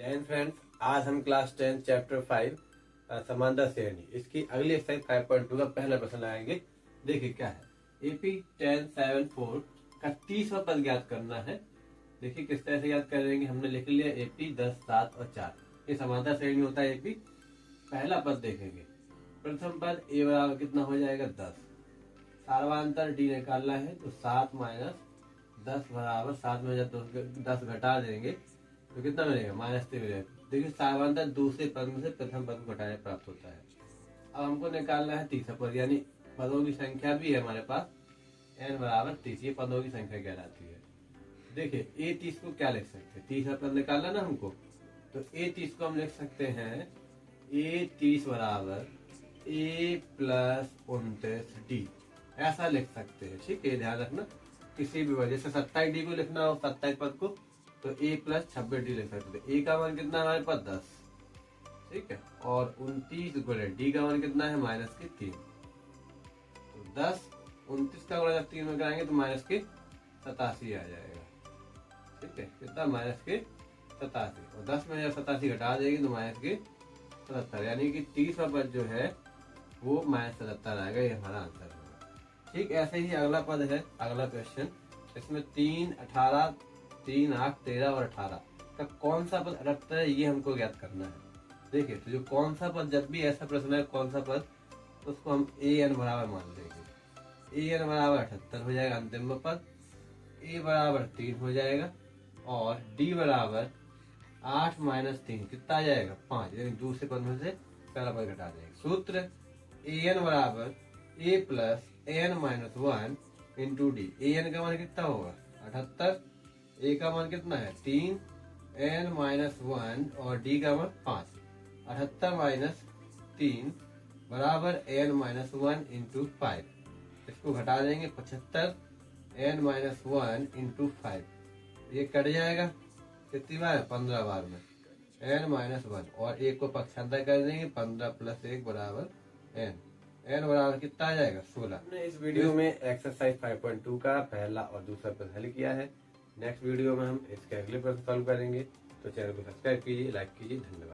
जय हिंद फ्रेंड्स, आज हम क्लास 10 चैप्टर 5 समांतर श्रेणी इसकी अगली एक्सरसाइज 5.2 का पहला प्रश्न लगाएंगे। देखिए क्या है। एपी 1074 का 30वां पद ज्ञात करना है। देखिए किस तरह से ज्ञात करेंगे। हमने लिख लिया एपी 10, 7 और 4 ये समांतर श्रेणी होता है एपी। पहला पद देखेंगे। प्रथम पद ए बराबर कितना हो जाएगा 10। सार्वांतर डी निकालना है तो 7 माइनस 10 बराबर 7 में जब 10 घटा देंगे तो कितना मिलेगा -3 मिलेगा। देखिए सार्वांतर दूसरे पद में से प्रथम पद को घटाने प्राप्त होता है। अब हमको निकालना है तीसरा पद, यानी पदों की संख्या भी है हमारे पास n बराबर 30। ये पदों की संख्या कहलाती है। देखिए ए 30 को क्या लिख सकते हैं, तीसरा पद निकालना ना हमको, तो ए 30 को हम लिख सकते हैं ए 30 बराबर ए प्लस 29 डी, ऐसा लिख सकते हैं। ठीक है, ध्यान रखना। किसी भी वजह से 27 डी को लिखना हो 27 पद को तो ए प्लस 26 डी लिख सकते हैं। ए का मान कितना है हमारे पास 10, ठीक है, और 29 गुणे डी का मान कितना है -3। तो 10 29 का गुणा जब 3 में कराएंगे तो -87 आ जाएगा। ठीक है, कितना -87, और 10 में जब 87 घटा देंगे तो -77, यानी कि 30वां पद जो है वो -77 आएगा। ये हमारा आंसर होगा। ठीक, ऐसे ही अगला पद है, अगला क्वेश्चन। इसमें 3, 18, 3, 8, 13 और 18 का कौन सा पद अड़ता है ये हमको ज्ञात करना है। देखिए तो जो कौन सा पद, जब भी ऐसा प्रश्न है कौन सा पद, तो उसको हम ए एन बराबर मान लेंगे। ए एन बराबर 78 हो जाएगा अंतिम में पद, ए बराबर 3 हो जाएगा, और डी बराबर 8 माइनस 3 कितना आ जाएगा 5, यानी दूसरे पद में से पहला पद घटा देंगे। सूत्र ए एन बराबर A plus N minus 1 into डी। ए एन का मान कितना होगा 78, ए का मान कितना है 3, एन माइनस 1 और डी का मान 5। 78 माइनस 3 बराबर एन माइनस 1 इंटू 5। इसको घटा देंगे 75 एन माइनस 1 इंटू 5, ये कट जाएगा कितनी बार 15 बार में एन माइनस 1, और एक को पक्षांतर कर देंगे 15 प्लस 1 बराबर एन। एन बराबर कितना आ जाएगा 16। हमने इस वीडियो में एक्सरसाइज 5.2 का पहला और दूसरा प्रश्न हल किया है। नेक्स्ट वीडियो में हम इसके अगले प्रश्न सॉल्व करेंगे। तो चैनल को सब्सक्राइब कीजिए, लाइक कीजिए। धन्यवाद।